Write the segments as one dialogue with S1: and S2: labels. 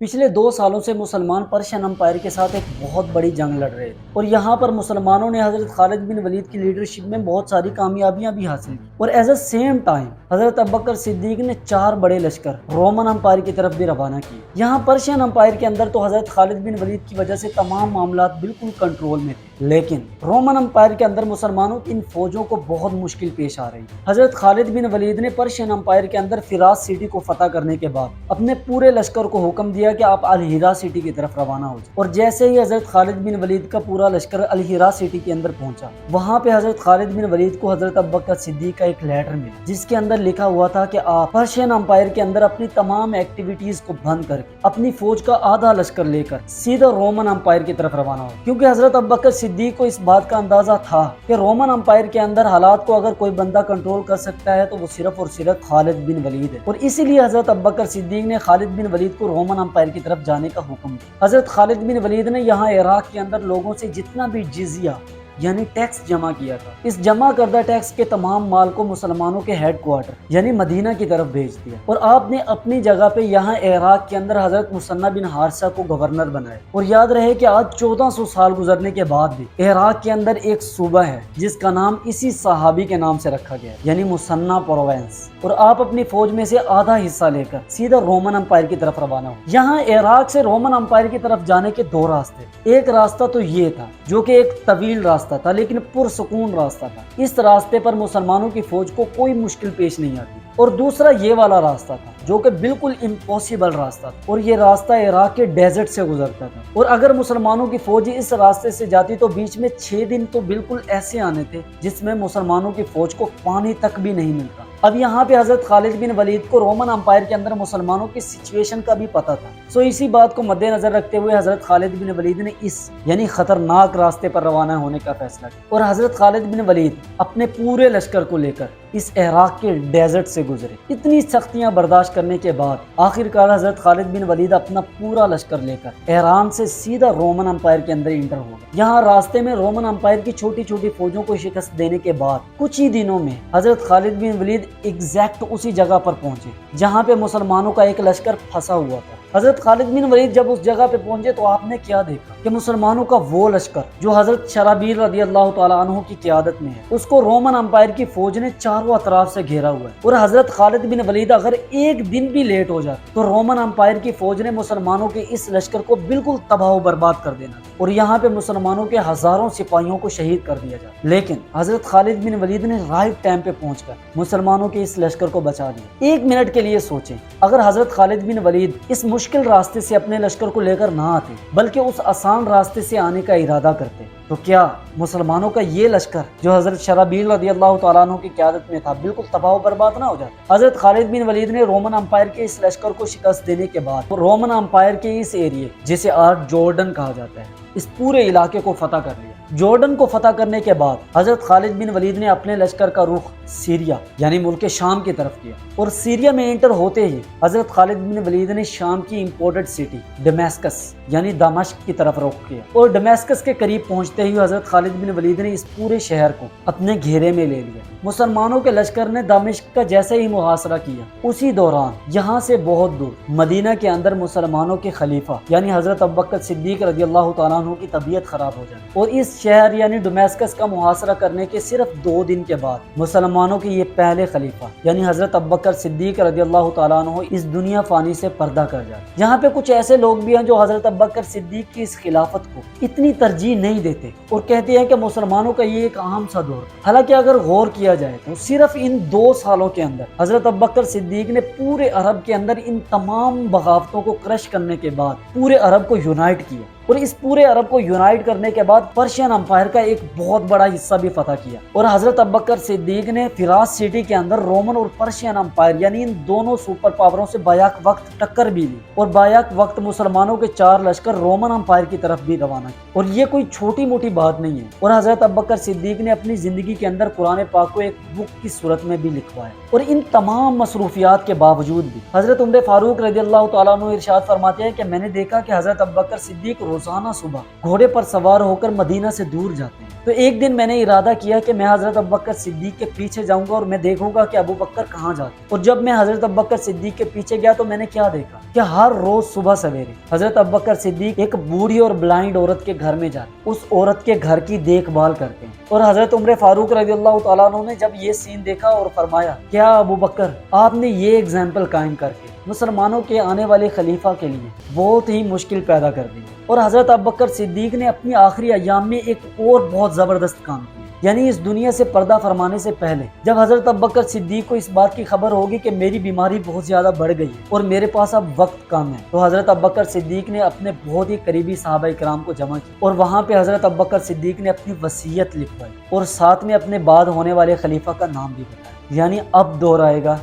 S1: पिछले 2 सालों से मुसलमान पर्शियन अम्पायर के साथ एक बहुत बड़ी जंग लड़ रहे थे और यहाँ पर मुसलमानों ने हजरत खालिद बिन वलीद की लीडरशिप में बहुत सारी कामयाबियां भी हासिल की और एज अ सेम टाइम हजरत अबू बकर सिद्दीक ने 4 बड़े लश्कर रोमन अम्पायर की तरफ भी रवाना किए। यहाँ पर्शियन अम्पायर के अंदर तो हजरत खालिद बिन वलीद की वजह से तमाम मामला बिल्कुल कंट्रोल में थे, लेकिन रोमन अम्पायर के अंदर मुसलमानों की इन फौजों को बहुत मुश्किल पेश आ रही। हजरत खालिद बिन वलीद ने पर्शियन अम्पायर के अंदर फिराज सिटी को फतह करने के बाद अपने पूरे लश्कर को हुक्म दिया कि आप अल हिरा सिटी की तरफ रवाना हो जाए। और जैसे ही हजरत खालिद बिन वलीद का पूरा लश्कर अल हिरा सिटी के अंदर पहुंचा, वहां पे हजरत खालिद बिन वलीद को हजरत अबू बकर सिद्दीक का एक लेटर मिला जिसके अंदर लिखा हुआ था कि आप पर्शियन अम्पायर के अंदर अपनी तमाम एक्टिविटीज को बंद करके अपनी फौज का आधा लश्कर लेकर सीधा रोमन अम्पायर की तरफ रवाना हो, क्योंकि हजरत अबू बकर सिद्दीक को इस बात का अंदाजा था कि रोमन अम्पायर के अंदर हालात को अगर कोई बंदा कंट्रोल कर सकता है तो वो सिर्फ और सिर्फ खालिद बिन वलीद है। और इसीलिए हजरत अबू बकर सिद्दीक ने खालिद बिन वलीद को रोमन अम्पायर की तरफ जाने का हुक्म दिया। हजरत खालिद बिन वलीद ने यहाँ इराक के अंदर लोगों से जितना भी जिजिया यानी टैक्स जमा किया था, इस जमा करदा टैक्स के तमाम माल को मुसलमानों के हेड क्वार्टर यानी मदीना की तरफ भेज दिया और आपने अपनी जगह पे यहाँ इराक के अंदर हजरत मुसन्ना बिन हारिसा को गवर्नर बनाया। और याद रहे कि आज 1400 साल गुजरने के बाद भी इराक के अंदर एक सूबा है जिसका नाम इसी सहाबी के नाम से रखा गया है यानी मुसन्ना प्रोवेंस। और आप अपनी फौज में से आधा हिस्सा लेकर सीधा रोमन अम्पायर की तरफ रवाना हो। यहाँ इराक से रोमन अम्पायर की तरफ जाने के 2 रास्ते। एक रास्ता तो ये था जो कि एक तवील रास्ता था लेकिन पुरसुकून रास्ता था, इस रास्ते पर मुसलमानों की फौज को कोई मुश्किल पेश नहीं आती। और दूसरा ये वाला रास्ता था जो कि बिल्कुल इम्पॉसिबल रास्ता था और ये रास्ता इराक के डेजर्ट से गुजरता था। और अगर मुसलमानों की फौज इस रास्ते से जाती तो बीच में 6 दिन तो बिल्कुल ऐसे आने थे जिसमें मुसलमानों की फौज को पानी तक भी नहीं मिलता। अब यहाँ पे हजरत खालिद बिन वलीद को रोमन अम्पायर के अंदर मुसलमानों की सिचुएशन का भी पता था। सो इसी बात को मद्देनजर रखते हुए हजरत खालिद बिन वलीद ने इस यानी खतरनाक रास्ते पर रवाना होने का फैसला किया और हजरत खालिद बिन वलीद अपने पूरे लश्कर को लेकर इस इराक के डेजर्ट से गुजरे। इतनी सख्तियां बर्दाश्त करने के बाद आखिरकार हजरत खालिद बिन वलीद अपना पूरा लश्कर लेकर ईरान से सीधा रोमन अम्पायर के अंदर इंटर हो गए। यहाँ रास्ते में रोमन अम्पायर की छोटी छोटी फौजों को शिकस्त देने के बाद कुछ ही दिनों में हजरत खालिद बिन वलीद एग्जैक्ट उसी जगह पर पहुंचे जहाँ पे मुसलमानों का एक लश्कर फंसा हुआ था। हजरत खालिद बिन वलीद जब उस जगह पे पहुंचे तो आपने क्या देखा कि मुसलमानों का वो लश्कर जो हजरत शराबील रदी अल्लाह तआला अन्हु की क़यादत में है, उसको रोमन अम्पायर की फौज ने चारों अतराफ से घेरा हुआ है। और हजरत खालिद बिन वलीद अगर एक दिन भी लेट हो जाते तो रोमन अम्पायर की फौज ने मुसलमानों के इस लश्कर को बिल्कुल तबाह बर्बाद कर देना और यहाँ पे मुसलमानों के हजारों सिपाहियों को शहीद कर दिया जाता। लेकिन हजरत खालिद बिन वलीद ने राइट टाइम पे पहुंचकर मुसलमानों के इस लश्कर को बचा दिया। 1 मिनट के लिए सोचें, अगर हजरत खालिद बिन वलीद इस मुश्किल रास्ते से अपने लश्कर को लेकर ना आते बल्कि उस आसान रास्ते से आने का इरादा करते तो क्या मुसलमानों का ये लश्कर जो हजरत शराबील रदी अल्लाह तआला अन्हु की क़यादत में था बिल्कुल तबाह बर्बाद ना हो जाता। हजरत खालिद बिन वलीद ने रोमन अम्पायर के इस लश्कर को शिकस्त देने के बाद रोमन अम्पायर के इस एरिए जिसे आज जॉर्डन कहा जाता है, इस पूरे इलाके को फतह कर लिया। जॉर्डन को फतह करने के बाद हजरत खालिद बिन वलीद ने अपने लश्कर का रुख सीरिया यानी मुल्क शाम की तरफ किया और सीरिया में एंटर होते ही हजरत खालिद बिन वलीद ने शाम की इंपोर्टेड सिटी दमास्कस यानी दमिश्क की तरफ रुख किया। और दमास्कस के करीब पहुंचते ही हजरत खालिद बिन वलीद ने इस पूरे शहर को अपने घेरे में ले लिया। मुसलमानों के लश्कर ने दमिश्क का जैसे ही मुहासरा किया उसी दौरान यहाँ से बहुत दूर मदीना के अंदर मुसलमानों के खलीफा यानी हजरत अबू बकर सिद्दीक रज़ी अल्लाह तआला अन्हु की तबीयत खराब हो जाती और इस शहर यानी दमास्कस का मुहासरा करने के सिर्फ 2 दिन के बाद मुसलमानों के ये पहले खलीफा यानी हजरत अबू बकर सिद्दीक रज़ी अल्लाह तआला अन्हु इस दुनिया फानी से पर्दा कर जाते। यहाँ पे कुछ ऐसे लोग भी हैं जो हजरत अबू बकर सिद्दीक की इस खिलाफत को इतनी तरजीह नहीं देते और कहते हैं कि मुसलमानों का ये एक अहम सा दौर। हालांकि अगर गौर किया जाए तो सिर्फ इन 2 सालों के अंदर हजरत अबू बकर सिद्दीक ने पूरे अरब के अंदर इन तमाम बगावतों को क्रश करने के बाद पूरे अरब को यूनाइट किया और इस पूरे अरब को यूनाइट करने के बाद पर्शियन अम्पायर का एक बहुत बड़ा हिस्सा भी फतह किया। और हजरत अबू बकर सिद्दीक ने फिराज सिटी के अंदर रोमन और पर्शियन अम्पायर यानी इन दोनों सुपर पावरों से बायाक वक्त टक्कर भी ली और बायाक वक्त मुसलमानों के 4 लश्कर रोमन अम्पायर की तरफ भी रवाना किए। और ये कोई छोटी मोटी बात नहीं है। और हजरत अबू बकर सिद्दीक ने अपनी जिंदगी के अंदर कुरान पाक को एक बुक की सूरत में भी लिखवाया। और इन तमाम मसरूफियात के बावजूद भी हजरत उमर फारूक रज़ी अल्लाह तआला अन्हु इरशाद फरमाते हैं कि मैंने देखा कि हजरत अबू बकर सिद्दीक روزانہ صبح گھوڑے پر سوار ہو کر مدینہ سے دور جاتے ہیں۔ تو ایک دن میں نے ارادہ کیا کہ میں حضرت ابوبکر صدیق کے پیچھے جاؤں گا اور میں دیکھوں گا کہ ابوبکر کہاں جاتے ہیں۔ اور جب میں حضرت ابوبکر صدیق کے پیچھے گیا تو میں نے کیا دیکھا کہ ہر روز صبح سویرے حضرت ابوبکر صدیق ایک بوڑھی اور بلائنڈ عورت کے گھر میں جاتے، اس عورت کے گھر کی دیکھ بھال کرتے ہیں۔ اور حضرت عمر فاروق رضی اللہ تعالیٰ عنہ نے جب یہ سین دیکھا اور فرمایا، کیا ابوبکر آپ نے یہ ایگزامپل قائم کر کے مسلمانوں کے آنے والے خلیفہ کے لیے بہت ہی مشکل پیدا کر دی۔ اور حضرت ابوبکر صدیق نے اپنی آخری ایام میں ایک اور بہت زبردست کام کیا، یعنی اس دنیا سے پردہ فرمانے سے پہلے جب حضرت ابوبکر صدیق کو اس بات کی خبر ہوگی کہ میری بیماری بہت زیادہ بڑھ گئی ہے اور میرے پاس اب وقت کم ہے، تو حضرت ابوبکر صدیق نے اپنے بہت ہی قریبی صحابہ کرام کو جمع کیا اور وہاں پہ حضرت ابوبکر صدیق نے اپنی وصیت لکھوائی اور ساتھ میں اپنے بعد ہونے والے خلیفہ کا نام بھی بتایا، یعنی اب دور آئے گا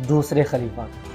S1: دوسرے خلیفہ کا۔